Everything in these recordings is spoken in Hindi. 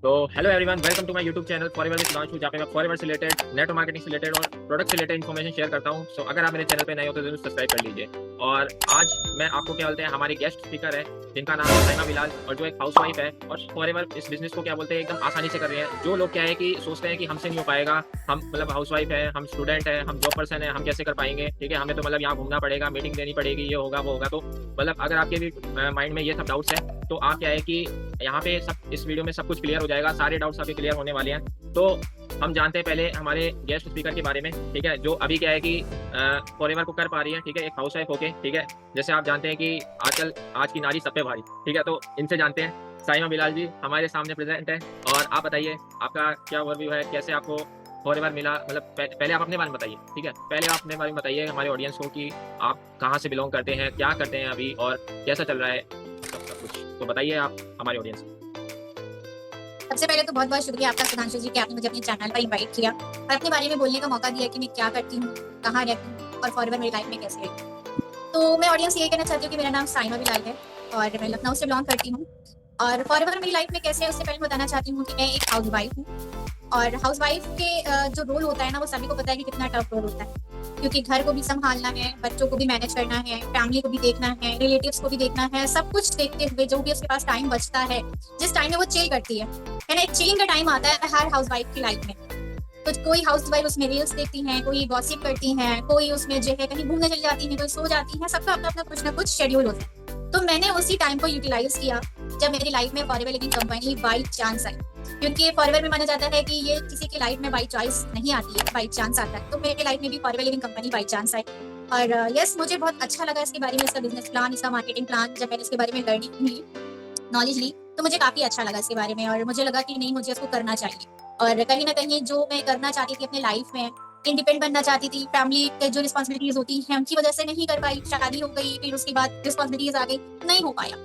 तो hello everyone, welcome to my YouTube channel Forever with Himanshu, जहाँ पे मैं फॉरएवर से रिलेटेड, नेटवर्क मार्केटिंग से रिलेटेड और प्रोडक्ट से रिलेटेड इन्फॉर्मेशन शेयर करता हूँ। सो अगर आप मेरे चैनल पे नए हो तो जरूर सब्सक्राइब कर लीजिए। और आज मैं आपको क्या बोलते हैं, हमारी गेस्ट स्पीकर है जिनका नाम है साइमा बिलाल, और जो एक हाउसवाइफ है और फॉरएवर इस बिजनेस को क्या बोलते हैं एकदम आसानी से कर रहे हैं। जो लोग क्या है कि सोचते हैं कि हमसे नहीं हो पाएगा, हम मतलब हाउसवाइफ है, हम स्टूडेंट है, हम जॉब पर्सन है, हम कैसे कर पाएंगे, ठीक है, हमें तो मतलब यहाँ घूमना पड़ेगा, मीटिंग देनी पड़ेगी, ये होगा वो होगा। तो मतलब अगर आपके भी माइंड में ये सब डाउट्स है तो आप क्या है कि यहाँ पे सब इस वीडियो में सब कुछ क्लियर हो जाएगा, सारे डाउट्स आपके क्लियर होने वाले हैं। तो हम जानते हैं पहले हमारे गेस्ट स्पीकर के बारे में, ठीक है, जो अभी क्या है कि फॉरएवर को कर पा रही है, ठीक है, एक हाउस वाइफ होके, ठीक है। जैसे आप जानते हैं कि आजकल आज की नारी सब पे भारी, ठीक है, तो इनसे जानते हैं। साइमा बिलाल जी हमारे सामने प्रेजेंट है, और आप बताइए आपका क्या ओवरव्यू है, कैसे आपको फॉरएवर मिला, मतलब पहले आप अपने बारे में बताइए, ठीक है, पहले आप अपने बारे में बताइए हमारे ऑडियंस को कि आप कहाँ से बिलोंग करते हैं, क्या करते हैं अभी, और कैसा चल रहा है सब कुछ। तो बताइए आप हमारे ऑडियंस को। सबसे पहले तो बहुत बहुत शुक्रिया आपका सुधांशु जी कि आपने मुझे अपने चैनल पर इनवाइट किया और अपने बारे में बोलने का मौका दिया कि मैं क्या करती हूँ, कहाँ रहती हूँ और फॉरएवर मेरी लाइफ में कैसे है। तो मैं ऑडियंस ये कहना चाहती हूँ कि मेरा नाम साइमा बिलाल है और मैं लखनऊ से बिलोंग करती हूँ। और फॉरएवर मेरी लाइफ में कैसे है उससे पहले बताना चाहती हूँ कि मैं एक हाउस वाइफ हूँ। और हाउस वाइफ के जो रोल होता है ना, वो सभी को पता है कि कितना टफ रोल होता है, क्योंकि घर को भी संभालना है, बच्चों को भी मैनेज करना है, फैमिली को भी देखना है, रिलेटिव्स को भी देखना है। सब कुछ देखते हुए जो भी उसके पास टाइम बचता है, जिस टाइम में वो चिल करती है ना, एक चिलिंग का टाइम आता है हर हाउस वाइफ की लाइफ में। तो कोई हाउस वाइफ उसमें रील्स देखती हैं, कोई गॉसिप करती हैं, कोई उसमें जो है कहीं घूमने चली जाती है, कोई सो जाती है। सबका अपना अपना कुछ ना कुछ शेड्यूल होता है। तो मैंने उसी टाइम को यूटिलाइज किया जब मेरी लाइफ में forever living accompany by chance I, क्योंकि फॉरएवर में माना जाता है कि ये किसी की लाइफ में बाई चॉइस नहीं आती है, बाई चांस आता है। तो मेरी लाइफ में भी forever living accompany by chance I. और यस, मुझे बहुत अच्छा लगा इसके बारे में, इसका बिजनेस प्लान, इसका मार्केटिंग प्लान। जब मैंने इसके बारे में लर्निंग ली, नॉलेज ली, तो मुझे काफी अच्छा लगा इसके बारे में, और मुझे लगा कि नहीं, मुझे इसको करना चाहिए। और कहीं ना कहीं जो मैं करना चाहती थी अपने लाइफ में, इंडिपेंडेंट बनना चाहती थी, फैमिली के जो रिस्पॉन्सिबिलिटीज होती हैं उनकी वजह से नहीं कर पाई, शादी हो गई, फिर उसके बाद रिस्पॉन्सिबिलिटीज आ गई, नहीं हो पाया।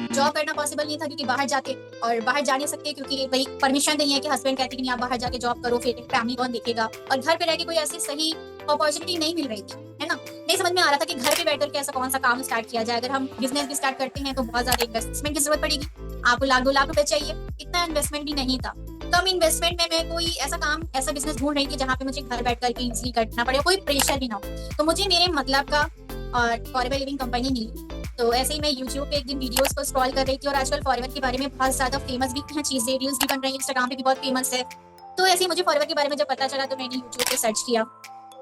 जॉब करना पॉसिबल नहीं था क्योंकि बाहर जाते, और बाहर जा नहीं सकते क्योंकि भाई परमिशन नहीं है कि हस्बैंड कहते कि नहीं आप बाहर जाके जॉब करो, फिर फैमिली कौन देखेगा। और घर पे रह के कोई ऐसी सही अपॉर्चुनिटी नहीं मिल रही थी, है ना। नहीं समझ में आ रहा था कि घर पे बैठकर के ऐसा कौन सा काम स्टार्ट किया जाए। अगर हम बिजनेस भी स्टार्ट करते हैं तो बहुत ज्यादा इन्वेस्टमेंट की जरूरत पड़ेगी, आपको लाख 2 लाख रुपए चाहिए, इतना इन्वेस्टमेंट भी नहीं था। कम इन्वेस्टमेंट में मैं कोई ऐसा काम, ऐसा बिजनेस ढूंढ रही थी जहाँ पे मुझे घर बैठ करके इजीली करना पड़े, कोई प्रेशर भी ना हो। तो मुझे मेरे मतलब का और फॉरएवर लिविंग कंपनी मिली। तो ऐसे ही मैं यूट्यूब पे एक दिन वीडियोस को स्क्रॉल कर रही थी, और आजकल फॉरएवर के बारे में बहुत ज्यादा फेमस भी हैं चीजें, रील्स भी बन रही है, इंस्टाग्राम पे भी बहुत फेमस है। तो ऐसे ही मुझे फॉरएवर के बारे में जब पता चला तो मैंने यूट्यूब पे सर्च किया।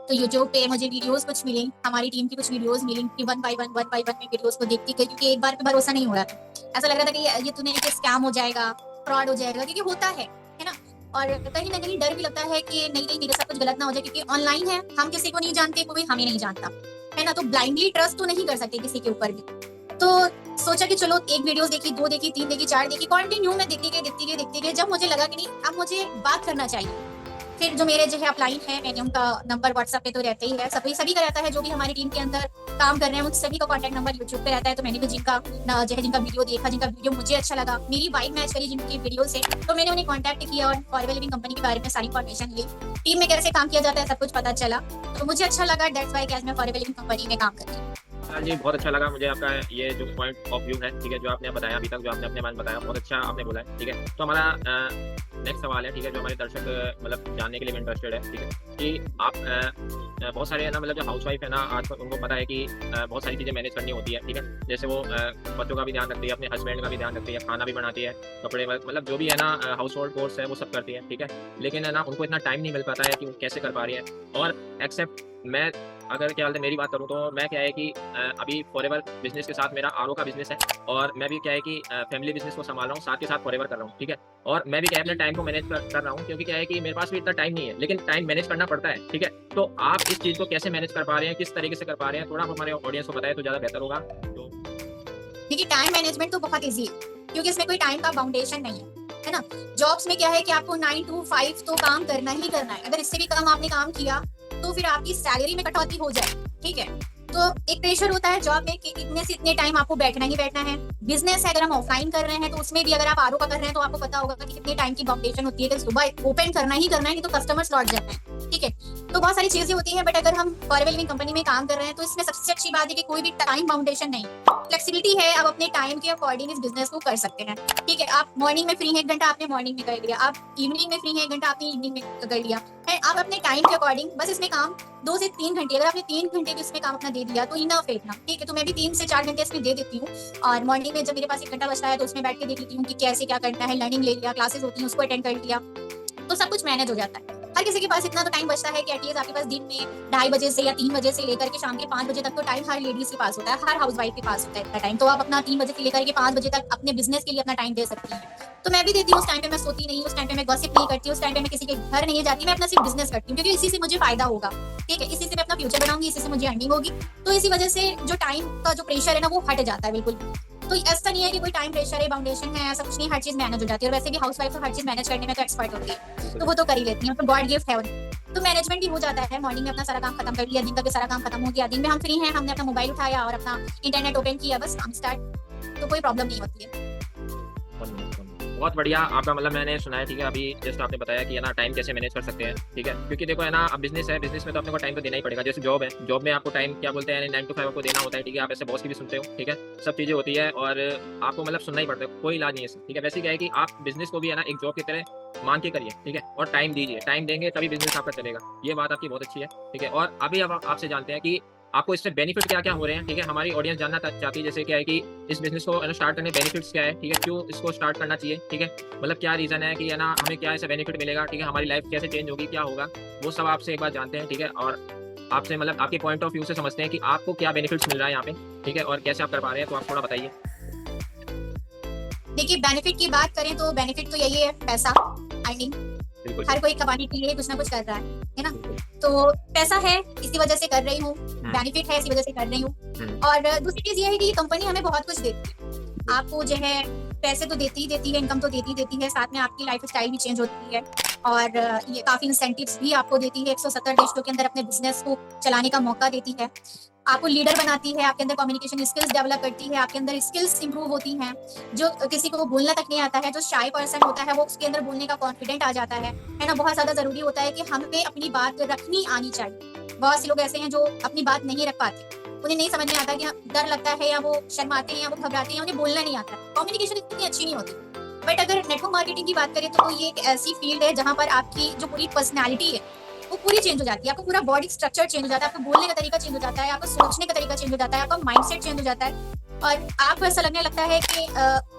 तो यूट्यूब पे मुझे वीडियोस कुछ मिली, हमारी टीम की कुछ वीडियोस मिली कि वन बाय वन में वीडियोस को देखती गई, क्योंकि एक बार पे भरोसा नहीं हो रहा था। ऐसा लग रहा था कि ये तूने स्कैम हो जाएगा, फ्रॉड हो जाएगा, क्योंकि होता है ना। और कहीं ना कहीं डर भी लगता है कि नहीं मेरे साथ कुछ गलत ना हो जाए, क्योंकि ऑनलाइन है, हम किसी को नहीं जानते, कोई हमें नहीं जानता, है ना। तो ब्लाइंडली ट्रस्ट तो नहीं कर सकते किसी के ऊपर भी। तो सोचा कि चलो एक वीडियोस देखी, 2 देखी, 3 देखी, 4 देखी, कंटिन्यू में देखती गई। जब मुझे लगा कि नहीं, अब मुझे बात करना चाहिए, फिर जो मेरे जो है अपलाइन है, मैंने उनका नंबर व्हाट्सएप पे तो रहता ही है, सभी का रहता है, जो भी हमारी टीम के अंदर काम कर रहे हैं उन सभी का कॉन्टैक्ट नंबर यूट्यूब पे रहता है। तो मैंने भी जिनका जो है, जिनका वीडियो देखा, जिनका वीडियो मुझे अच्छा लगा, मेरी वाइब मैच करी जिनकी वीडियो से, तो मैंने उन्हें कॉन्टैक्ट किया और फॉरएवर लिविंग कंपनी के बारे में सारी इन्फॉर्मेशन ली, टीम में कैसे काम किया जाता है सब कुछ पता चला। तो मुझे अच्छा लगा, दैट्स व्हाई आज मैं फॉरएवर लिविंग कंपनी में काम कर रही हूँ। जी बहुत अच्छा लगा मुझे आपका ये जो पॉइंट ऑफ व्यू है, ठीक है, जो आपने बताया अभी तक, जो आपने अपने बारे में बताया, बहुत अच्छा आपने बोला है, ठीक है। तो हमारा नेक्स्ट सवाल है, ठीक है, जो हमारे दर्शक मतलब जानने के लिए इंटरेस्टेड है, ठीक है, कि आप बहुत सारे है ना, मतलब जो हाउस वाइफ है ना, आजकल उनको पता है कि बहुत सारी चीज़ें मैनेज करनी होती है, ठीक है। जैसे वो बच्चों का भी ध्यान रखती है, अपने हस्बैंड का भी ध्यान रखती है, खाना भी बनाती है, कपड़े मतलब जो भी है ना हाउस होल्ड कोर्स है वो सब करती है, ठीक है। लेकिन है ना उनको इतना टाइम नहीं मिल पाता है कि वो कैसे कर पा रही है। और एक्सेप्ट मैं अगर क्या बोलते हैं मेरी बात करूँ तो मैं क्या है कि अभी फॉरएवर बिजनेस के साथ मेरा आरओ का बिजनेस है, और मैं भी क्या है कि फैमिली बिजनेस को संभाल रहा हूँ, साथ के साथ फॉरएवर कर रहा हूँ, ठीक है। और मैं भी क्या है अपने टाइम को मैनेज कर रहा हूँ, क्योंकि क्या है कि मेरे पास भी इतना टाइम नहीं है, लेकिन टाइम मैनेज करना पड़ता है, ठीक है। तो आप इस चीज़ को कैसे मैनेज कर पा रहे हैं, किस तरीके से कर पा रहे हैं, थोड़ा आप हमारे ऑडियंस को बताएं तो ज़्यादा बेहतर होगा। तो देखिए, टाइम मैनेजमेंट तो बहुत ईजी है, क्योंकि इसमें कोई टाइम का बाउंडेशन नहीं है ना। जॉब्स में क्या है कि आपको 9 to 5 तो काम करना ही करना है। अगर इससे भी कम आपने काम किया तो फिर आपकी सैलरी में कटौती हो जाए, ठीक है। तो एक प्रेशर होता है जॉब में कि इतने से इतने टाइम आपको बैठना ही बैठना है। बिजनेस है, अगर हम ऑफलाइन कर रहे हैं तो उसमें भी अगर आप आरओ का कर रहे हैं तो आपको पता होगा कि कितने टाइम की बाउंडेशन होती है कि सुबह ओपन करना ही करना है, नहीं तो कस्टमर्स लौट जाते हैं। ठीक है। तो बहुत सारी चीजें होती हैं, बट अगर हम फॉरएवर लिविंग कंपनी में काम कर रहे हैं तो इसमें सबसे अच्छी बात है कि कोई भी टाइम बाउंडेशन नहीं, फ्लेक्सिबिलिटी है। आप अपने टाइम के अकॉर्डिंग इस बिजनेस को कर सकते हैं, ठीक है। आप मॉर्निंग में फ्री है 1 घंटा, आपने मॉर्निंग में कर लिया। आप इवनिंग में फ्री है 1 घंटा, आपने इवनिंग में कर लिया है। आप अपने टाइम के अकॉर्डिंग बस इसमें काम 2 से 3 घंटे, अगर आपने 3 घंटे भी इसमें काम अपना दे दिया तो इनफ है इतना, ठीक है। तो मैं भी 3 से 4 घंटे इसमें दे देती हूँ, और मॉर्निंग में जब मेरे पास 1 घंटा बचता है तो उसमें बैठ के देख लेती हूँ कि कैसे क्या करना है। लर्निंग ले लिया, क्लासेस होती हैं उसको अटेंड कर लिया, तो सब कुछ मैनेज हो जाता है। हर किसी के पास इतना तो टाइम बचता है कि एटलीस्ट आपके पास दिन में 2:30 बजे से या 3 बजे से लेकर के शाम के 5 बजे तक तो टाइम हर लेडीज के पास होता है, हर हाउसवाइफ के पास होता है इतना टाइम। तो आप अपना 3 बजे से लेकर के 5 बजे तक अपने बिजनेस के लिए अपना टाइम दे सकती हैं। तो मैं भी देती हूँ। उस टाइम पे मैं सोती नहीं, उस टाइम पे मैं गॉसिप नहीं करती, उस टाइम पे मैं किसी के घर नहीं जाती, मैं अपना सिर्फ बिजनेस करती हूँ, क्योंकि इसी से मुझे फायदा होगा, ठीक है। इसी से मैं अपना फ्यूचर बनाऊंगी, इसी से मुझे अर्निंग होगी। तो इसी वजह से जो टाइम का जो प्रेशर है ना वो हट जाता है बिल्कुल। तो ऐसा नहीं है कि कोई टाइम प्रेशर है, बाउंडेशन है, ऐसा कुछ नहीं। हर चीज मैनेज हो जाती है, और वैसे भी हाउसवाइफ तो हर चीज मैनेज करने में तो एक्सपर्ट होती है, तो वो तो कर ही लेती है, तो गॉड गिफ्ट है उन्हें। तो मैनेजमेंट भी हो जाता है। मॉर्निंग में अपना सारा काम खत्म कर लिया, दिन का भी सारा काम खत्म हो गया, दिन में हम फ्री हैं, हमने अपना मोबाइल उठाया और अपना इंटरनेट ओपन किया, बस काम स्टार्ट। तो कोई प्रॉब्लम नहीं होती है। बहुत बढ़िया आपका मतलब मैंने सुना है, ठीक है। अभी जस्ट आपने बताया कि है ना टाइम कैसे मैनेज कर सकते हैं, ठीक है। क्योंकि देखो है ना, अब बिजनेस है, बिजनेस में तो अपने को टाइम तो देना ही पड़ेगा। जैसे जॉब है, जॉब में आपको टाइम क्या बोलते हैं 9 to 5 आपको देना होता है, ठीक है। आप ऐसे बॉस की भी सुनते हो, ठीक है। सब चीज़ें होती है और आपको मतलब सुनना ही पड़ता है, कोई इलाज नहीं है, ठीक है। वैसे क्या है कि आप बिजनेस को भी है ना एक जॉब की तरह मान के करिए, ठीक है। और टाइम दीजिए, टाइम देंगे तभी बिजनेस आपका चलेगा। ये बात आपकी बहुत अच्छी है, ठीक है। और अभी अब आपसे जानते हैं कि आपको इससे बेनिफिट क्या-क्या हो रहे हैं, ठीक है। हमारी ऑडियंस जानना चाहती है जैसे क्या है कि इस बिज़नेस को स्टार्ट करने बेनिफिट्स क्या है, ठीक है। क्यों इसको स्टार्ट करना चाहिए, ठीक है। मतलब क्या रीज़न है कि है ना हमें क्या ऐसा बेनिफिट मिलेगा, ठीक है। हमारी लाइफ कैसे चेंज होगी, क्या होगा, वो सब आपसे एक बार जानते हैं, ठीक है। और आपसे मतलब आपके पॉइंट ऑफ व्यू से समझते हैं कि आपको क्या बेनिफिट्स मिल रहा है यहाँ पे, ठीक है। और कैसे आप कर पा रहे हैं, तो आप थोड़ा बताइए। देखिए, बेनिफिट की बात करें तो बेनिफिट तो यही है, पैसा, अर्निंग। बिल्कुल हर सही। कोई कमाने के लिए कुछ ना कुछ कर रहा है ना। बिल्कुल। तो पैसा है, इसी वजह से कर रही हूँ। बेनिफिट है, इसी वजह से कर रही हूँ। और दूसरी चीज ये है कि ये कंपनी हमें बहुत कुछ देती है। आपको जो है पैसे तो देती ही देती है, इनकम तो देती ही देती है, साथ में आपकी लाइफ स्टाइल भी चेंज होती है। और ये काफी इंसेंटिव्स भी आपको देती है। 170 देशों के अंदर अपने बिजनेस को चलाने का मौका देती है। आपको लीडर बनाती है, आपके अंदर कम्युनिकेशन स्किल्स डेवलप करती है, आपके अंदर स्किल्स इंप्रूव होती हैं। जो किसी को बोलना तक नहीं आता है, जो शाय पर्सन होता है, वो उसके अंदर बोलने का कॉन्फिडेंट आ जाता है ना। बहुत ज्यादा जरूरी होता है कि हमें अपनी बात रखनी आनी चाहिए। बहुत से लोग ऐसे हैं जो अपनी बात नहीं रख पाते, उन्हें नहीं समझ में आता कि डर लगता है, या वो शर्माते हैं, या वो घबराते हैं, उन्हें बोलना नहीं आता, कम्युनिकेशन इतनी अच्छी नहीं होती। बट अगर नेटवर्क मार्केटिंग की बात करें तो ये एक ऐसी फील्ड है जहां पर आपकी जो पूरी पर्सनैलिटी है वो पूरी चेंज हो जाती है। आपका पूरा बॉडी स्ट्रक्चर चेंज हो जाता है, आपका बोलने का तरीका चेंज हो जाता है, आपका सोचने का तरीका चेंज हो जाता है, आपका माइंडसेट चेंज हो जाता है, और आपको ऐसा लगने लगता है कि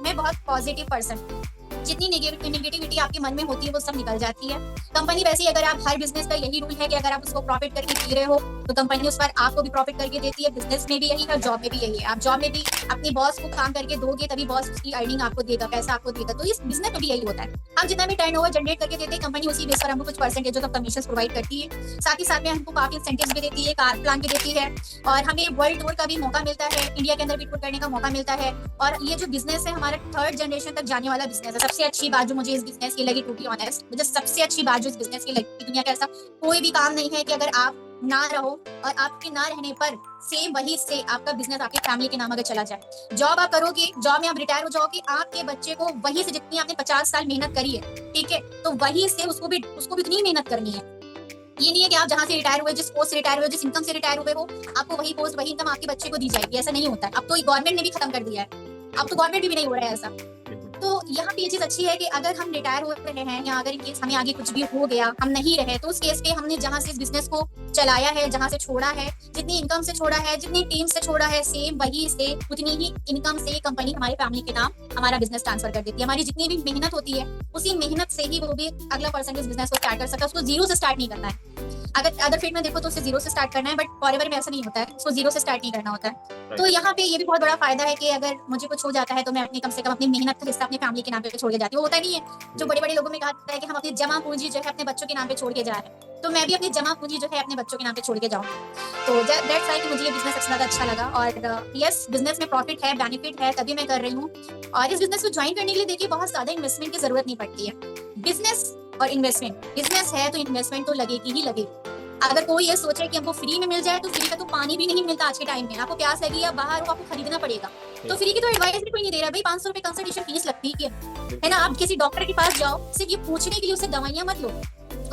मैं बहुत पॉजिटिव पर्सन हूँ। जितनी नेगेटिविटी आपके मन में होती है वो सब निकल जाती है। कंपनी वैसे ही, अगर आप हर बिजनेस का यही रूल है कि अगर आप उसको प्रॉफिट करके पी रहे हो तो कंपनी उस पर आपको भी प्रॉफिट करके देती है। बिजनेस में भी यही है, जॉब में भी यही है। आप जॉब में भी अपने बॉस को काम करके दोगे तभी बॉस उसकी अर्निंग आपको देगा, पैसा आपको देगा। तो इस बिजनेस में भी यही होता है। हम जितना भी टर्नओवर जनरेट करके देते हैं, कंपनी उसी बेस पर हमको कुछ परसेंटेज ऑफ कमीशन प्रोवाइड करती है। साथ ही साथ में हमको काफी इंसेंटिव्स भी देती है, कार प्लान भी देती है, और हमें वर्ल्ड टूर का भी मौका मिलता है, इंडिया के अंदर भी टूर करने का मौका मिलता है। और ये जो बिजनेस है हमारा 3rd जनरेशन तक जाने वाला बिजनेस है। सबसे अच्छी बात जो मुझे इस बिजनेस की लगी, टू बी ऑनेस्ट, मुझे सबसे अच्छी बात जो इस बिजनेस की लगी, दुनिया का ऐसा कोई भी काम नहीं है कि अगर आप ना रहो और आपके ना रहने पर सेम वही से आपका बिजनेस आपके फैमिली के नाम अगर चला जाए। जॉब आप करोगे, जॉब में आप रिटायर हो जाओगे, आपके बच्चे को वही से जितनी आपने 50 साल मेहनत करी है, ठीक है, तो वही से उसको भी उतनी मेहनत करनी है। ये नहीं है कि आप जहां से रिटायर हुए, जिस पोस्ट से रिटायर हुए, जिस इनकम से रिटायर हुए हो, आपको वही पोस्ट वही इनकम आपके बच्चे को दी जाएगी, ऐसा नहीं होता है। अब तो गवर्नमेंट ने भी खत्म कर दिया है, अब तो गवर्नमेंट भी नहीं हो रहा है ऐसा। तो यहाँ पे ये चीज अच्छी है कि अगर हम रिटायर हो रहे हैं, या अगर इन केस हमें आगे कुछ भी हो गया, हम नहीं रहे, तो उस केस पे हमने जहाँ से इस बिजनेस को चलाया है, जहाँ से छोड़ा है, जितनी इनकम से छोड़ा है, जितनी टीम से छोड़ा है, सेम वही से उतनी ही इनकम से कंपनी हमारे फैमिली के नाम हमारा बिजनेस ट्रांसफर कर देती है। हमारी जितनी भी मेहनत होती है, उसी मेहनत से ही वो भी अगला पर्सन इस बिजनेस को स्टार्ट कर सकता है। उसको जीरो से स्टार्ट नहीं करना है। अगर अदर फील्ड में देखो तो उसे जीरो से स्टार्ट करना है, बट फॉरएवर में ऐसा नहीं होता है, उसको जीरो से स्टार्ट नहीं करना होता है। तो यहाँ पे ये भी बहुत बड़ा फायदा है कि अगर मुझे कुछ हो जाता है तो मैं अपनी कम से कम अपनी मेहनत का हिस्सा अपनी फैमिली के नाम पे छोड़ के जाती हूँ। होता नहीं है, जो बड़े बड़े लोगों में कहा जाता है कि हम अपनी जमा पूंजी जो है अपने बच्चों के नाम पे छोड़ के जा रहे हैं, तो मैं भी अपनी जमा पूंजी जो है अपने बच्चों के नाम पे छोड़ के जाऊँ। तो दैट्स व्हाई कि मुझे ये बिजनेस अच्छा लगा। और यस, बिजनेस में प्रॉफिट है, बेनिफिट है, तभी मैं कर रही हूँ। और इस बिजनेस को ज्वाइन करने के लिए देखिए बहुत ज्यादा इन्वेस्टमेंट की जरूरत नहीं पड़ती है। बिजनेस और इन्वेस्टमेंट, बिजनेस है तो इन्वेस्टमेंट तो लगेगी ही लगेगी। अगर कोई ये सोचे कि हमको फ्री में मिल जाए, तो फ्री का तो पानी भी नहीं मिलता आज के टाइम में। आपको प्यास लगी या बाहर हो, आपको खरीदना पड़ेगा। तो फ्री की तो एडवाइस भी कोई नहीं दे रहा भाई। 500 रुपए कंसल्टेशन फीस लगती है ना। आप किसी डॉक्टर के पास जाओ, सिर्फ ये पूछने के लिए उससे दवाइयां मत लो,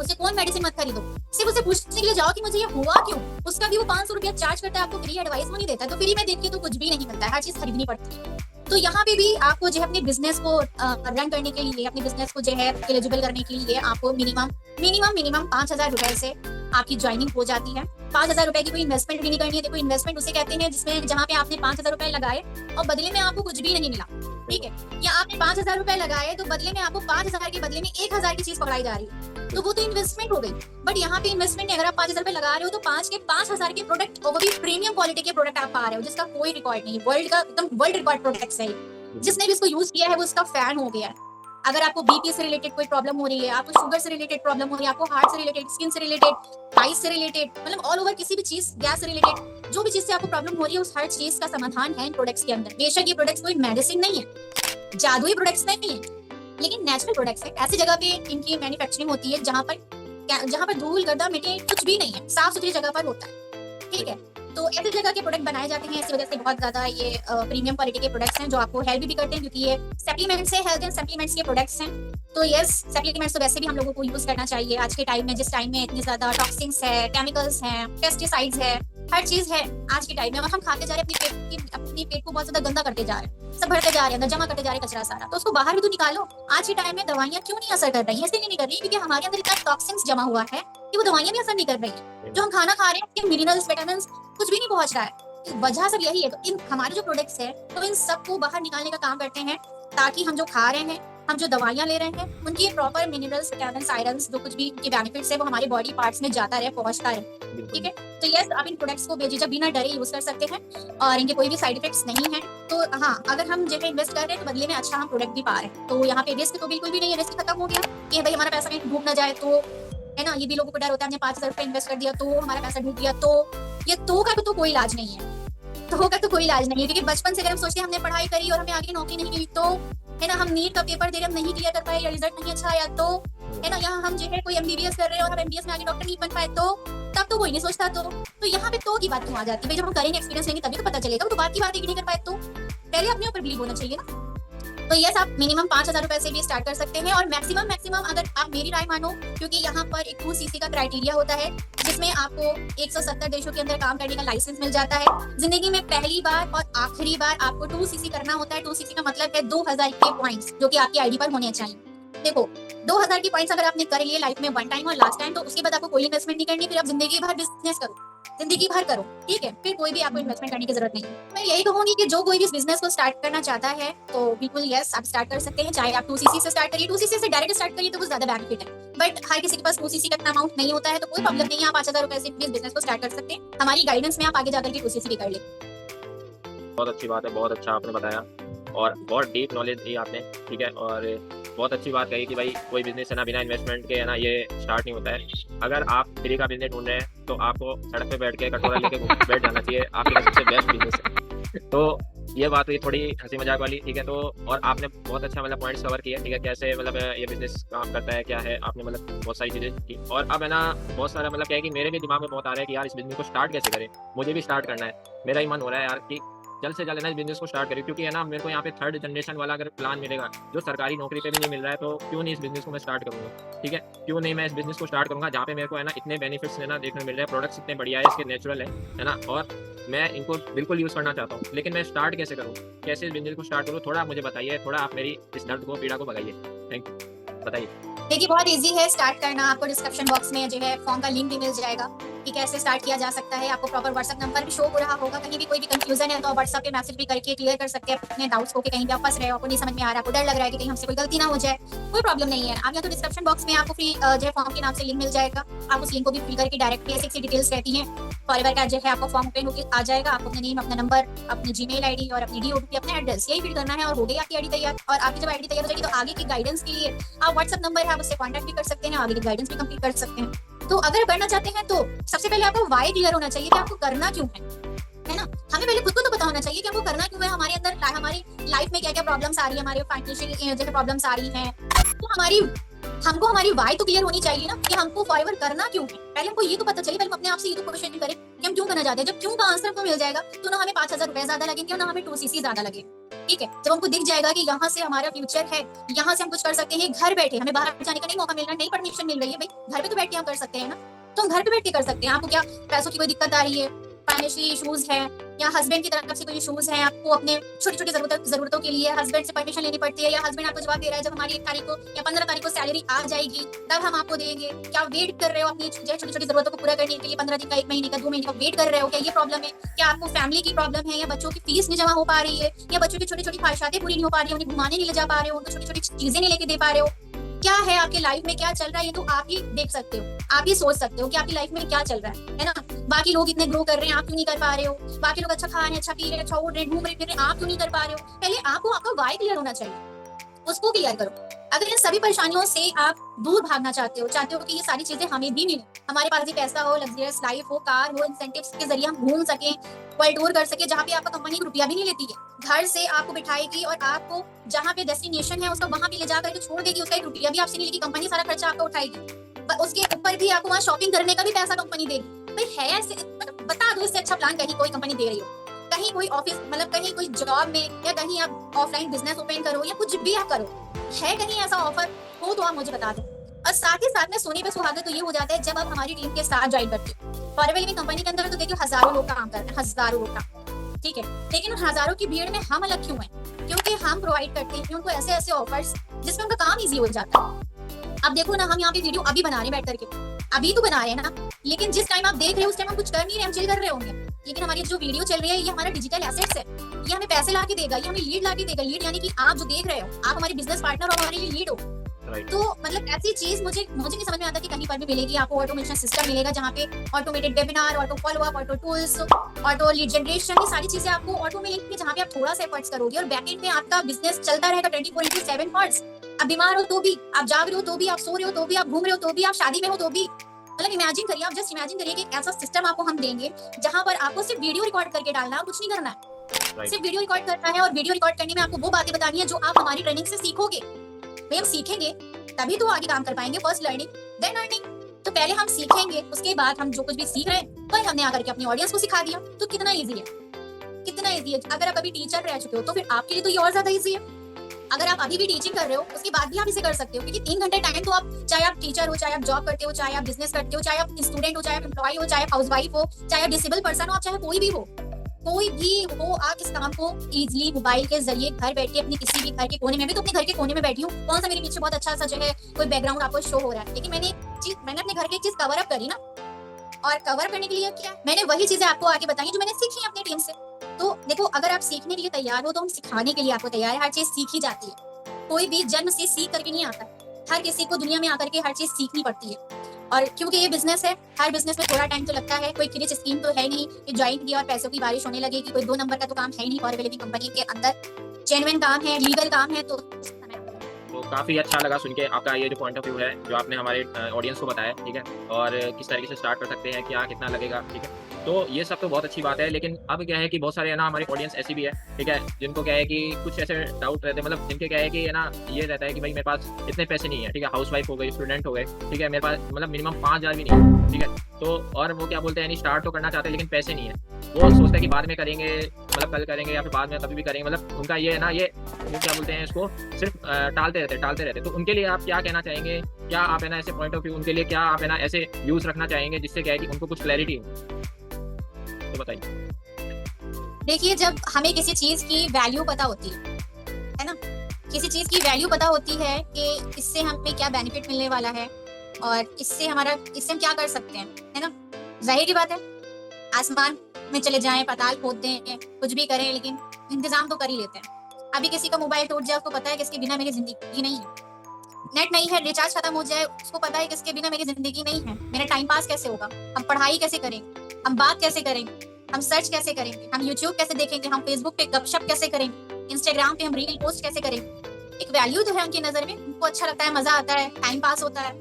उससे कौन मेडिसिन मत खरीदो, सिर्फ उसे पूछने के लिए जाओ कि मुझे ये हुआ क्यों। उसका भी वो 500 रुपया चार्ज करता है, आपको फ्री एडवाइस वो नहीं देता है। तो फ्री में देखिए तो कुछ भी नहीं मिलता है, हर चीज खरीदनी पड़ती है। तो यहाँ पे भी आपको जो है अपने बिजनेस को रन करने के लिए, अपने बिजनेस को जो है एलिजिबल करने के लिए आपको मिनिमम 5,000 रुपए से आपकी ज्वाइनिंग हो जाती है। 5,000 रुपए की कोई इन्वेस्टमेंट भी नहीं करनी है। देखो इन्वेस्टमेंट उसे कहते हैं जिसमें जहाँ पे आपने 5,000 रुपए लगाए और बदले में आपको कुछ भी नहीं मिला, ठीक है। या आपने 5,000 रुपए लगाए तो बदले में आपको 5,000 के बदले में 1,000 की चीज पकड़ाई जा रही है, तो वो तो इन्वेस्टमेंट हो गई। बट यहाँ पे इन्वेस्टमेंट नहीं, अगर आप 5,000 रुपए लगा रहे हो तो 5,000 के प्रोडक्ट, और वो भी प्रीमियम क्वालिटी के प्रोडक्ट आप पा रहे हो जिसका कोई रिकॉर्ड नहीं, वर्ल्ड का एकदम वर्ल्ड रिकॉर्ड प्रोडक्ट्स है। जिसने भी इसको यूज किया है वो उसका फैन हो गया है। अगर आपको बीपी से रिलेटेड कोई प्रॉब्लम हो रही है, आपको शुगर से रिलेटेड प्रॉब्लम हो रही है, आपको हार्ट से रिलेटेड, स्किन से रिलेटेड, आइज से रिलेटेड, मतलब ऑल ओवर किसी भी चीज, गैस से रिलेटेड, जो भी चीज से आपको प्रॉब्लम हो रही है उस हर चीज का समाधान है इन प्रोडक्ट्स के अंदर। बेशक ये प्रोडक्ट्स कोई मेडिसिन नहीं है, जादुई प्रोडक्ट्स नहीं है, लेकिन नेचुरल प्रोडक्ट्स है। ऐसी जगह पे इनकी मैन्युफैक्चरिंग होती है जहाँ पर धूल गर्दा मिट्टी कुछ भी नहीं है, साफ सुथरी जगह पर होता है, ठीक है। तो ऐसी जगह के प्रोडक्ट बनाए जाते हैं, इस वजह से बहुत ज्यादा ये प्रीमियम क्वालिटी के प्रोडक्ट्स हैं जो आपको हेल्प भी करते हैं, क्योंकि ये सप्लीमेंट्स है, हेल्थ एंड सप्लीमेंट्स के प्रोडक्ट्स हैं। तो यस, सप्लीमेंट्स तो वैसे भी हम लोगों को यूज करना चाहिए आज के टाइम में, जिस टाइम में इतनी ज्यादा टॉक्सिन्स है, केमिकल्स हैं, पेस्टिसाइड्स है, हर चीज है आज के टाइम में। और हम खाते जा रहे हैं अपनी पेट को बहुत ज्यादा गंदा करते जा रहे हैं, सब भरते जा रहे हैं, अंदर जमा करते जा रहे हैं कचरा सारा। तो उसको बाहर भी तो निकालो। आज के टाइम में दवाइयां क्यों नहीं असर कर रही है? इसलिए नहीं कर रही क्योंकि हमारे अंदर इतना टॉक्सिन्स जमा हुआ है कि वो दवाइयां भी असर नहीं कर रही है। जो हम खाना खा रहे हैं, मिनरल्स, विटामिन्स कुछ भी नहीं पहुंच रहा है। वजह सब यही है। तो इन हमारे जो प्रोडक्ट्स है तो इन सबको बाहर निकालने का काम करते हैं, ताकि हम जो खा रहे हैं, हम जो दवाइयां ले रहे हैं, उनकी प्रॉपर मिनरल्स, विटामिन्स, आयरन्स, जो कुछ भी इनके बेनिफिट्स है वो हमारे बॉडी पार्ट्स में जाता रहे, पहुंचता रहे, ठीक है। तो यस, आप इन प्रोडक्ट्स को बेझिझक बिना डरे यूज कर सकते हैं और इनके कोई भी साइड इफेक्ट्स नहीं है। तो हाँ, अगर हम जो है इन्वेस्ट कर रहे हैं तो बदले में अच्छा हम प्रोडक्ट भी पा रहे हैं। तो यहाँ पे रिस्क तो बिल्कुल भी नहीं है, रिस्क खत्म हो गया कि भाई हमारा पैसा कहीं डूब ना जाए, तो है ना। ये भी लोगों को डर होता है, हमने 5,000 रुपए इन्वेस्ट कर दिया तो हमारा पैसा डूब गया। तो ये तो का तो कोई इलाज नहीं है, तो का तो कोई इलाज नहीं है। क्योंकि बचपन से अगर हम सोचते हैं हमने पढ़ाई करी और हमें आगे नौकरी नहीं मिली, तो है ना, हम नीट का पेपर दे रहे, हम नहीं क्लियर कर पाए या रिजल्ट नहीं अच्छा आया, तो है ना, यहाँ हम जो है कोई एमबीबीएस कर रहे हैं और हम एमबीबीएस में आगे डॉक्टर नहीं बन पाए, तो तब तो कोई नहीं सोचता। तो यहाँ पे तो की बात क्यों आ जाती है? जब हम करेंगे, एक्सपीरियंस लेंगे तभी तो पता चलेगा। तो बात की बात है कि नहीं कर पाए, तो पहले अपने ऊपर बिलीव होना चाहिए ना। तो यस, आप मिनिमम 5,000 रुपए से भी स्टार्ट कर सकते हैं, और मैक्सिमम अगर आप मेरी राय मानो, क्योंकि यहाँ पर एक 2cc का क्राइटेरिया होता है जिसमें आपको 170 देशों के अंदर काम करने का लाइसेंस मिल जाता है। जिंदगी में पहली बार और आखिरी बार आपको 2cc करना होता है। 2cc का मतलब है 2,000 के पॉइंट्स, जो कि आपकी आईडी पर होने चाहिए। देखो, 2,000 की पॉइंट्स अगर आपने कर लिए लाइफ में वन टाइम और लास्ट टाइम, तो उसके बाद आपको कोई इन्वेस्टमेंट नहीं करनी। फिर आप जिंदगी भर बिजनेस करो, जिंदगी भर करो, ठीक है। फिर कोई भी आपको इन्वेस्टमेंट करने की जरूरत नहीं। मैं यही कहूंगी कि जो कोई भी इस बिजनेस को स्टार्ट करना चाहता है तो बिल्कुल यस, आप स्टार्ट कर सकते हैं। चाहे आप 2cc से स्टार्ट करिए, 2cc से डायरेक्ट स्टार्ट करिए तो वो ज्यादा बेनिफिट है। बट हर किसी के पास 2cc का इतना अमाउंट नहीं होता है, तो कोई प्रॉब्लम नहीं है, आप 5,000 रुपए से भी इस बिजनेस को स्टार्ट कर सकते हैं। हमारी गाइडेंस में आप आगे जाकर के 2cc भी कर ले। बहुत अच्छी बात है, बहुत अच्छा आपने बताया और बहुत डीप नॉलेज दी आपने, ठीक है। और बहुत अच्छी बात कही कि भाई कोई बिजनेस है ना बिना इन्वेस्टमेंट के है ना ये स्टार्ट नहीं होता है। अगर आप फ्री का बिजनेस ढूंढ रहे हैं तो आपको सड़क पे बैठ के कटोरा लेके बैठ जाना चाहिए, आपके लिए सबसे बेस्ट बिजनेस है। तो ये बात हुई थोड़ी हंसी मजाक वाली, ठीक है। तो और आपने बहुत अच्छा मतलब पॉइंट्स कवर किए, ठीक है, कैसे मतलब ये बिजनेस काम करता है, क्या है, आपने मतलब बहुत सारी चीजें की। और अब है ना बहुत सारा मतलब क्या है कि मेरे भी दिमाग में बहुत आ रहा है कि यार इस बिजनेस को स्टार्ट कैसे करें, मुझे भी स्टार्ट करना है। मेरा ही मन हो रहा है यार कि जल्द से जल्द ना इस बिजनेस को स्टार्ट करें, क्योंकि है ना मेरे को यहाँ पे 3rd जनरेशन वाला अगर प्लान मिलेगा जो सरकारी नौकरी पे भी नहीं मिल रहा है, तो क्यों नहीं इस बिजनेस को मैं स्टार्ट करूँगा, ठीक है। क्यों नहीं मैं इस बिजनेस को स्टार्ट करूँगा जहाँ पे मेरे को है ना इतने बेनिफिट्स है ना देखने मिल रहे हैं, प्रोडक्ट्स इतने बढ़िया है, इसके नेचुरल है ना, और मैं इनको बिल्कुल यूज़ करना चाहता हूँ। लेकिन मैं स्टार्ट कैसे करूँ, कैसे इस बिजनेस को स्टार्ट करूँ, थोड़ा मुझे बताइए, थोड़ा आप मेरी इस दर्द को, पीड़ा को भगाइए। थैंक यू, बताइए। देखिए, बहुत इजी है स्टार्ट करना। आपको डिस्क्रिप्शन बॉक्स में जो है फॉर्म का लिंक भी मिल जाएगा कि कैसे स्टार्ट किया जा सकता है। आपको प्रॉपर व्हाट्सएप नंबर भी शो हो रहा होगा। कहीं भी कोई भी कंफ्यूजन है तो व्हाट्सएप पे मैसेज भी करके क्लियर कर सकते हैं अपने डाउट्स को, कि कहीं भी आप फंस रहे हो, आपको नहीं समझ में आ रहा, आपको डर लग रहा है कि कहीं हमसे कोई गलती ना हो जाए, कोई प्रॉब्लम नहीं है। आप या तो डिस्क्रिप्शन बॉक्स में आपको फ्री जो है फॉर्म के नाम से लिंक मिल जाएगा, आप उस लिंक को भी फिल करके डायरेक्ट बेसिक सी डिटेल्स रहती हैं फॉरएवर का जो है आपको फॉर्म ओपन होकर आ जाएगा। आपको अपना नेम, अपना नंबर, अपनी जीमेल आईडी और अपनी डीओपी, अपना एड्रेस यही फिल करना है और हो गई आपकी आईडी तैयार। और आपकी जब आईडी तैयार हो जाएगी तो आगे की गाइडेंस के लिए आप व्हाट्सएप नंबर है, आप उससे कॉन्टैक्ट भी कर सकते हैं, आगे की गाइडेंस भी कंप्लीट कर सकते हैं। तो अगर करना चाहते हैं तो सबसे पहले आपको वाई क्लियर होना चाहिए कि आपको करना क्यों है ना। हमें पहले खुद को तो पता होना चाहिए कि हमको करना क्यों है, हमारे अंदर हमारी लाइफ में क्या क्या प्रॉब्लम्स आ रही है, हमारे फाइनेंशियल जैसे प्रॉब्लम्स आ रही हैं, तो हमको हमारी वाई तो क्लियर होनी चाहिए ना कि हमको फॉरएवर करना क्यों है। पहले हमको ये तो पता चले, पहले अपने आप से ये तो क्वेश्चन करें कि हम क्यों करना चाहते हैं। जब क्यों का आंसर हमको मिल जाएगा तो ना हमें 5,000 रुपए ज्यादा लगेंगे और ना हमें 2cc ज्यादा लगेगा। ठीक है, जब हमको दिख जाएगा कि यहाँ से हमारा फ्यूचर है, यहाँ से हम कुछ कर सकते हैं घर बैठे, हमें बाहर जाने का नहीं मौका मिल रहा, नहीं परमिशन मिल रही है, भाई घर पे तो बैठ के हम कर सकते हैं ना, तो हम घर पे बैठ के कर सकते हैं। आपको क्या पैसों की कोई दिक्कत आ रही है, फाइनेंशियल इश्यूज है, या हस्बैंड की तरफ से कोई इश्यूज है, आपको अपने छोटी छोटी जरूरतों के लिए हस्बैंड से परमिशन लेनी पड़ती है, या हस्बैंड आपको जवाब दे रहा है जब हमारी 1 तारीख को या 15 तारीख को सैलरी आ जाएगी तब हम आपको देंगे, क्या वेट कर रहे हो अपनी छोटी छोटी जरूरतों को पूरा करने के लिए 15 दिन का, 1 महीने का, 2 महीने का वेट कर रहे हो, क्या ये प्रॉब्लम है? क्या आपको फैमिली की प्रॉब्लम है, या बच्चों की फीस नहीं जमा हो पा रही है, या बच्चों की छोटी छोटी ख्वाहिशातें पूरी नहीं हो पा रही है, उन्हें घुमाने नहीं ले जा पा रहे हो, उनको छोटी छोटी चीजें नहीं लेके दे पा रहे हो, क्या है आपके लाइफ में क्या चल रहा है, ये तो आप ही देख सकते हो, आप ही सोच सकते हो कि आपकी लाइफ में क्या चल रहा है ना। बाकी लोग इतने ग्रो कर रहे हैं, आप क्यों नहीं कर पा रहे हो? बाकी लोग अच्छा खा रहे हैं, अच्छा पी रहे हैं, अच्छा उड़ रहे हैं, घूम रहे फिर रहे हैं, आप क्यों नहीं कर पा रहे हो? पहले आपको आपका वाई क्लियर होना चाहिए, उसको क्लियर करो। अगर इन सभी परेशानियों से आप दूर भागना चाहते हो कि ये सारी चीजें हमें भी मिले, हमारे पास भी पैसा हो, लग्जरियस लाइफ हो, कार हो, इंसेंटिव्स के जरिए हम घूम सके, वर्ल्ड टूर कर सके, जहाँ पे आपका कंपनी ₹1 भी नहीं लेती है, घर से आपको बिठाएगी और आपको जहाँ पे डेस्टिनेशन है उसको वहां पे ले जाकर के छोड़ देगी, उसका ₹1 भी आपसे नहीं लेगी, कंपनी सारा खर्चा आपका उठाएगी, उसके ऊपर भी आपको वहाँ शॉपिंग करने का भी पैसा कंपनी देगी। भाई है ऐसे, बता दो इससे अच्छा प्लान कहीं कोई कंपनी दे रही हो, कहीं कोई ऑफिस मतलब कहीं कोई जॉब में, या कहीं आप ऑफलाइन बिजनेस ओपन करो, या कुछ भी आप करो, है कहीं ऐसा ऑफर हो तो आप मुझे बता दो। और साथ ही साथ में सोने पे सुहागा तो ये हो जाता है जब आप हमारी टीम के साथ ज्वाइन करते हो। फॉरएवर लिविंग कंपनी के अंदर तो देखिए हजारों लोग काम कर रहे हैं, हजारों लोग काम, ठीक है, लेकिन उन हजारों की भीड़ में हम अलग क्यों हैं? क्योंकि हम प्रोवाइड करते हैं उनको ऐसे ऐसे ऑफर्स जिसमें उनका काम इजी हो जाता है। अब देखो ना, हम यहाँ पे वीडियो अभी बना रहे हैं बैठ करके, अभी तो बना रहे हैं ना, लेकिन जिस टाइम आप देख रहे हो उस टाइम हम कुछ कर नहीं रहे, हम चिल कर रहे होंगे, लेकिन हमारी जो वीडियो चल रही है ये हमारा डिजिटल एसेट्स है, ये हमें पैसे ला के देगा, ये हमें लीड ला के देगा। लीड यानी कि आप जो देख रहे हो, आप हमारे बिजनेस पार्टनर और हमारे लिए लीड हो। तो मतलब ऐसी चीज मुझे नहीं समझ में आता कि कहीं पर भी मिलेगी आपको। ऑटोमेशन सिस्टम मिलेगा जहाँ पे automated webinar, auto follow up, auto tools, auto lead generation, ये सारी चीजें आपको ऑटो में मिलेंगी जहाँ पे आप थोड़ा सा एफर्ट्स करोगे और बैक एंड में आपका बिजनेस चलता रहेगा 24/7 हॉर्स। आप बीमार हो तो भी, आप जाग रहे हो तो भी, आप सो रहे हो तो भी, आप घूम रहे हो तो भी, आप शादी में हो तो भी, मतलब इमेजिन करिए, आप जस्ट इमेजिन करिए कि ऐसा सिस्टम आपको हम देंगे जहाँ पर आपको सिर्फ वीडियो रिकॉर्ड करके डालना है, कुछ नहीं करना है, सिर्फ वीडियो रिकॉर्ड करना है। और वीडियो रिकॉर्ड करने में आपको वो बातें बतानी है जो आप हमारी ट्रेनिंग से सीखोगे। भाई हम सीखेंगे तभी तो आगे काम कर पाएंगे। First learning then earning. तो पहले हम सीखेंगे, उसके बाद हम जो कुछ भी सीख रहे हैं वही हमने आकर के अपनी ऑडियंस को सिखा दिया। तो कितना इजी है, कितना इजी है। अगर आप अभी टीचर रह चुके हो तो फिर आपके लिए तो ये और ज्यादा इजी है। अगर आप अभी भी टीचिंग कर रहे हो उसके बाद भी आप इसे कर सकते हो, क्योंकि 3 घंटे टाइम तो आप, चाहे आप टीचर हो, चाहे आप जॉब करते हो, चाहे आप बिजनेस करते हो, चाहे आप स्टूडेंट हो, चाहे आप एम्प्लॉय हो, चाहे आप हाउसवाइफ हो, चाहे आप डिसेबल पर्सन हो, आप चाहे कोई भी हो, आप इस काम को इजीली मोबाइल के जरिए घर बैठ के अपने किसी भी घर के कोने में, भी तो अपने घर के कोने में बैठी हूँ, कौन सा मेरे पीछे बहुत अच्छा सा जो है कोई बैकग्राउंड आपको शो हो रहा है, लेकिन मैंने अपने घर की एक चीज कवर अप करी ना। और कवर अप करने के लिए क्या, मैंने वही चीजें आपको आगे बताई जो मैंने सीखी अपनी टीम से। तो देखो, अगर आप सीखने के लिए तैयार हो तो हम सिखाने के लिए आपको तैयार है। हर चीज सीखी जाती है, कोई भी जन्म से सीख करके नहीं आता, हर किसी को दुनिया में आकर के हर चीज सीखनी पड़ती है। और क्योंकि ये बिजनेस है, हर बिजनेस में थोड़ा टाइम तो लगता है। कोई क्रिच स्कीम तो है नहीं कि ज्वाइन किया और पैसों की बारिश होने लगेगी। कोई 2 नंबर का तो काम है नहीं। फॉरएवर लिविंग कंपनी के अंदर जेन्युइन काम है, लीगल काम है। तो काफ़ी अच्छा लगा सुन के आपका ये जो पॉइंट ऑफ व्यू है जो आपने हमारे ऑडियंस को बताया, ठीक है, और किस तरीके से स्टार्ट कर सकते हैं, क्या कितना लगेगा, ठीक है। तो ये सब तो बहुत अच्छी बात है, लेकिन अब क्या है कि बहुत सारे है ना हमारी ऑडियंस ऐसी भी है, ठीक है, जिनको क्या है कि कुछ ऐसे डाउट रहते हैं, मतलब जिनके क्या है कि है ना ये रहता है कि भाई मेरे पास इतने पैसे नहीं है, ठीक है, हाउसवाइफ हो गई, स्टूडेंट हो गए, ठीक है, मेरे पास मतलब मिनिमम 5,000 भी नहीं है, ठीक है। तो और वो क्या बोलते हैं, स्टार्ट तो करना चाहते हैं लेकिन पैसे नहीं है। वो सोचते हैं कि बाद में करेंगे, मतलब कल करेंगे या फिर बाद में कभी भी करेंगे, मतलब उनका ये है ना, ये क्या बोलते हैं इसको, सिर्फ टालते रहते। तो उनके लिए आप क्या कहना चाहेंगे? क्या आप है ना ऐसे पॉइंट ऑफ व्यू उनके लिए क्या आप है ना ऐसे व्यूज रखना चाहेंगे जिससे क्या है कि उनको कुछ क्लैरिटी हो? तो बताइए। देखिए, जब हमें किसी चीज की वैल्यू पता होती है ना, किसी चीज की वैल्यू पता होती है कि इससे हमें क्या बेनिफिट मिलने वाला है और इससे हम क्या कर सकते हैं, है ना। जाहिर की बात है, आसमान में चले जाएं, पाताल खोद दें, कुछ भी करें, लेकिन इंतजाम तो कर ही लेते हैं। अभी किसी का मोबाइल टूट जाए, उसको पता है कि इसके बिना मेरी जिंदगी नहीं है। नेट नहीं है, रिचार्ज खत्म हो जाए, उसको पता है कि इसके बिना मेरी जिंदगी नहीं है। मेरा टाइम पास कैसे होगा, हम पढ़ाई कैसे करेंगे, हम बात कैसे करेंगे, हम सर्च कैसे करेंगे, हम यूट्यूब कैसे देखेंगे, हम फेसबुक पे गपशप कैसे करेंगे, इंस्टाग्राम पे हम रील पोस्ट कैसे करेंगे। एक वैल्यू तो है उनकी नजर में, उनको अच्छा लगता है, मजा आता है, टाइम पास होता है।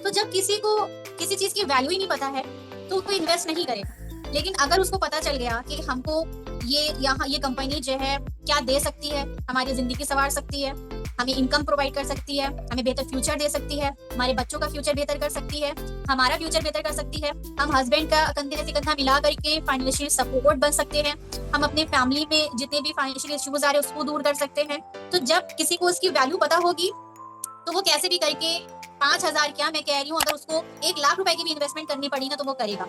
तो जब किसी को किसी चीज की वैल्यू ही नहीं पता है तो वो इन्वेस्ट नहीं करेगा। लेकिन अगर उसको पता चल गया कि हमको ये कंपनी जो है क्या दे सकती है, हमारी जिंदगी संवार सकती है, हमें इनकम प्रोवाइड कर सकती है, हमें बेहतर फ्यूचर दे सकती है, हमारे बच्चों का फ्यूचर बेहतर कर सकती है, हमारा फ्यूचर बेहतर कर सकती है। हम हस्बैंड का कंधे से कंधा मिला करके फाइनेंशियल सपोर्ट बन सकते हैं। हम अपने फैमिली में जितने भी फाइनेंशियल इश्यूज आ रहे हैं उसको दूर कर सकते हैं। तो जब किसी को उसकी वैल्यू पता होगी तो वो कैसे भी करके 5,000 क्या मैं कह रही हूँ, अगर उसको 1,00,000 रुपए की भी इन्वेस्टमेंट करनी पड़ी ना तो वो करेगा।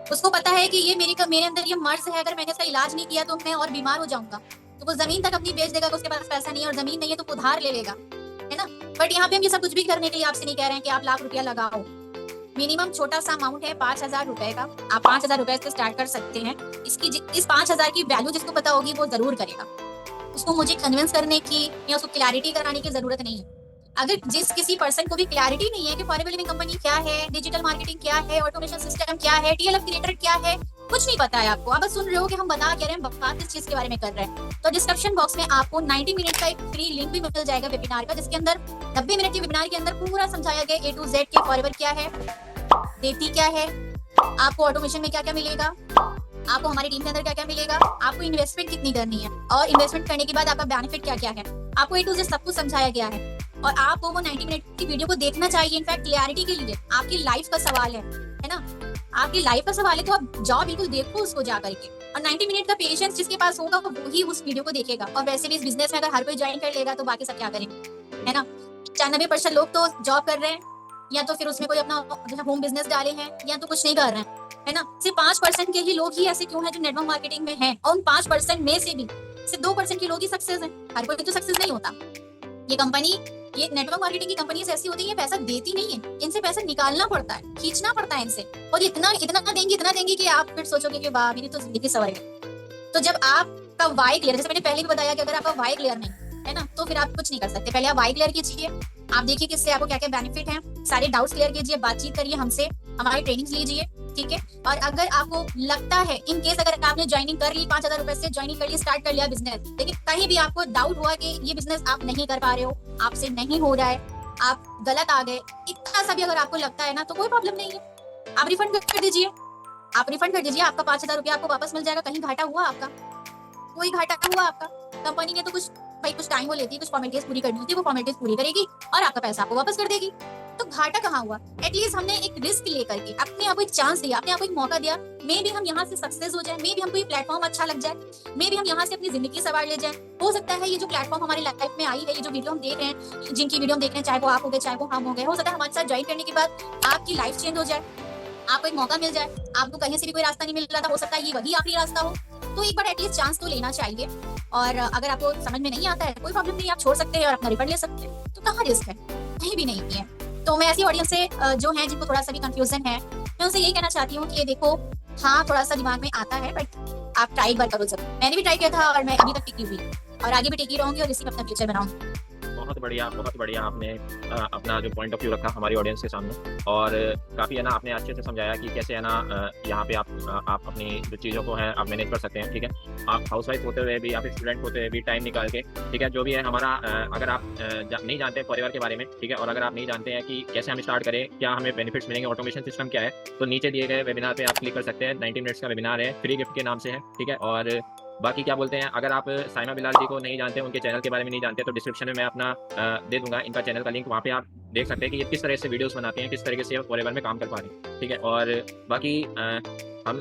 उसको पता है कि ये मेरे अंदर ये मर्ज है, अगर मैंने इसका इलाज नहीं किया तो मैं और बीमार हो जाऊंगा। तो वो जमीन तक अपनी बेच देगा कि उसके पास पैसा नहीं है, और जमीन नहीं है तो उधार ले लेगा, है ना। बट यहाँ पे हम ये सब कुछ भी करने के लिए आपसे नहीं कह रहे हैं कि आप लाख रुपया लगाओ। मिनिमम छोटा सा अमाउंट है 5,000 रुपए का। आप 5,000 रुपए से स्टार्ट कर सकते हैं। इस 5,000 की वैल्यू जिसको पता होगी वो जरूर करेगा। उसको मुझे कन्विंस करने की या उसको क्लैरिटी कराने की जरूरत नहीं है। अगर जिस किसी पर्सन को भी क्लैरिटी नहीं है कि फॉरेवर लिविंग कंपनी क्या है, डिजिटल मार्केटिंग क्या है, ऑटोमेशन सिस्टम क्या है, टीएलएफ क्रिएटर क्या है, कुछ नहीं पता है आपको, आप बस सुन रहे हो कि हम बता क्या रहे हैं, बात किस चीज के बारे में कर रहे हैं, तो डिस्क्रिप्शन बॉक्स में आपको 90 मिनट का एक फ्री लिंक भी मिल जाएगा वेबिनार का, जिसके अंदर 90 मिनट के वेबिनार के अंदर पूरा समझाया गया A to Z के फॉरेवर क्या है, देती क्या है, आपको ऑटोमेशन में क्या क्या मिलेगा, आपको हमारी टीम के अंदर क्या क्या मिलेगा, आपको इन्वेस्टमेंट कितनी करनी है, और इन्वेस्टमेंट करने के बाद आपका बेनिफिट क्या क्या है, आपको A to Z सब कुछ समझाया गया है। और आपको वो 90 मिनट की वीडियो को देखना चाहिए। इनफैक्ट क्लैरिटी के लिए आपकी लाइफ का सवाल है ना, आपकी लाइफ का सवाल है, तो आप जाओ बिल्कुल देखो उसको जा करके। और 90 मिनट का पेशेंस जिसके पास होगा वो ही उस वीडियो को देखेगा। और वैसे भी इस बिजनेस में अगर हर कोई ज्वाइन कर लेगा तो बाकी सब क्या करेंगे, है ना। 95% लोग तो जॉब कर रहे हैं, या तो फिर उसमें कोई अपना होम बिजनेस डाले हैं, या तो कुछ नहीं कर रहे हैं, है ना। सिर्फ 5% के ही लोग ही ऐसे क्यों हैं जो नेटवर्क मार्केटिंग में हैं, और उन 5% में से भी सिर्फ 2% के लोग ही सक्सेस हैं। हर कोई तो सक्सेस नहीं होता। ये नेटवर्क मार्केटिंग की कंपनी ऐसी होती है, ये पैसा देती नहीं है, इनसे पैसा निकालना पड़ता है, खींचना पड़ता है इनसे, और इतना देंगी कि आप फिर सोचोगे कि वाह मेरी तो जिंदगी सवर गई। तो जब आपका वाई क्लियर, जैसे मैंने पहले भी बताया कि अगर आपका वाई क्लियर नहीं है ना तो फिर आप कुछ नहीं कर सकते। पहले आप वाई क्लियर कीजिए, आप देखिए कि इससे आपको क्या क्या बेनिफिट है, सारे डाउट्स क्लियर कीजिए, बातचीत करिए हमसे, हमारी ट्रेनिंग लीजिए, ठीक है। और अगर आपको लगता है इन केस अगर आपने ज्वाइनिंग कर ली, 5,000 रुपए से ज्वाइनिंग कर ली, स्टार्ट कर लिया बिजनेस, लेकिन कहीं भी आपको डाउट हुआ कि ये बिजनेस आप नहीं कर पा रहे हो, आपसे नहीं हो रहा है, आप गलत आ गए, इतना सा भी अगर आपको लगता है ना तो कोई प्रॉब्लम नहीं है, आप रिफंड कर दीजिए। आपका 5,000 रुपया आपको वापस मिल जाएगा। कहीं घाटा हुआ आपका? कोई घाटा हुआ आपका? कंपनी ने तो कुछ टाइम वो लेती है, कुछ फॉर्मेलिटीज पूरी करनी होती है, वो फॉर्मेलिटीज पूरी करेगी और आपका पैसा आपको वापस कर देगी। तो घाटा कहाँ हुआ? एटलीस्ट हमने एक रिस्क लेकर के अपने आप को एक चांस दिया, अपने आप को एक मौका दिया। मे भी हम यहाँ से सक्सेस हो जाए, मे भी हमको ये प्लेटफॉर्म अच्छा लग जाए, मे भी हम यहाँ से अपनी जिंदगी सवार ले जाए। हो सकता है ये जो प्लेटफॉर्म हमारी लाइफ में आई है, ये जो वीडियो हम देख रहे हैं, जिनकी वीडियो हम देख रहे हैं, चाहे वो आप हो गए चाहे वो हम हो गए, हो सकता है हमारे साथ ज्वाइन करने के बाद आपकी लाइफ चेंज हो जाए, आपको एक मौका मिल जाए। आपको कहीं से भी कोई रास्ता नहीं मिल रहा था, हो सकता है ये वही आखिरी रास्ता हो। तो एक बार एटलीस्ट चांस तो लेना चाहिए। और अगर आपको समझ में नहीं आता है कोई प्रॉब्लम नहीं, आप छोड़ सकते हैं और अपना रिफंड ले सकते हैं। तो कहाँ रिस्क है? कहीं भी नहीं है। तो मैं ऐसी ऑडियंस से जो है जिनको थोड़ा सा भी कंफ्यूजन है, मैं उनसे यही कहना चाहती हूँ कि ये देखो, हाँ थोड़ा सा दिमाग में आता है, बट आप ट्राई बार करो जरूर। मैंने भी ट्राई किया था और मैं अभी तक टिकी हुई और आगे भी टिकी रहूंगी और इसी में अपना फ्यूचर बनाऊंगी। बहुत बढ़िया आपने अपना जो पॉइंट ऑफ व्यू रखा हमारी ऑडियंस के सामने, और काफ़ी है ना आपने अच्छे से समझाया कि कैसे है ना यहाँ पे आप अपनी जो चीज़ों को है आप मैनेज कर सकते हैं, ठीक है। आप हाउसवाइफ होते हुए भी, आप स्टूडेंट होते हुए भी टाइम निकाल के, ठीक है, जो भी है हमारा अगर आप नहीं जानते हैं फॉरएवर के बारे में, ठीक है, और अगर आप नहीं जानते हैं कि कैसे हम स्टार्ट करें, क्या हमें बेनिफिट्स मिलेंगे, ऑटोमेशन सिस्टम क्या है, तो नीचे दिए गए वेबिनार पे आप क्लिक कर सकते हैं। 90 मिनट्स का वेबिनार है, फ्री गिफ्ट के नाम से है, ठीक है। और बाकी क्या बोलते हैं, अगर आप साइमा बिलाल जी को नहीं जानते, उनके चैनल के बारे में नहीं जानते, तो डिस्क्रिप्शन में मैं अपना दे दूंगा इनका चैनल का लिंक, वहाँ पे आप देख सकते हैं कि ये किस तरह से वीडियोस बनाते हैं, किस तरीके से फॉरएवर में काम कर पा रहे हैं, ठीक है। और बाकी हम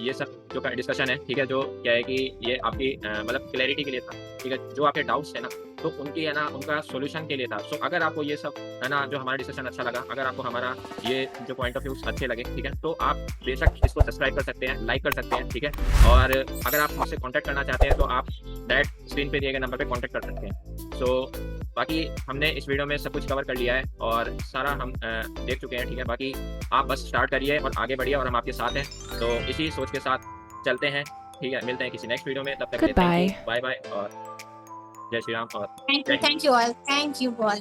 ये सब जो डिस्कशन है, ठीक है, जो क्या है कि ये आपकी मतलब क्लैरिटी के लिए था, ठीक है। जो आपके डाउट्स है ना तो उनकी है ना उनका सोल्यूशन के लिए था। सो अगर आपको ये सब है ना जो हमारा डिस्कशन अच्छा लगा, अगर आपको हमारा ये जो पॉइंट ऑफ व्यू अच्छे लगे, ठीक है, तो आप बेशक इसको सब्सक्राइब कर सकते हैं, लाइक कर सकते हैं, ठीक है। और अगर आप मुझसे कॉन्टैक्ट करना चाहते हैं तो आप डायरेक्ट स्क्रीन पे दिए गए नंबर पे कॉन्टैक्ट कर सकते हैं। सो बाकी हमने इस वीडियो में सब कुछ कवर कर लिया है और सारा हम देख चुके हैं, ठीक है। बाकी आप बस स्टार्ट करिए और आगे बढ़िए और हम आपके साथ हैं। तो इसी सोच के साथ चलते हैं, ठीक है। मिलते हैं किसी नेक्स्ट वीडियो में, तब तक के लिए बाय बाय और जय श्री राम और थैंक यू ऑल।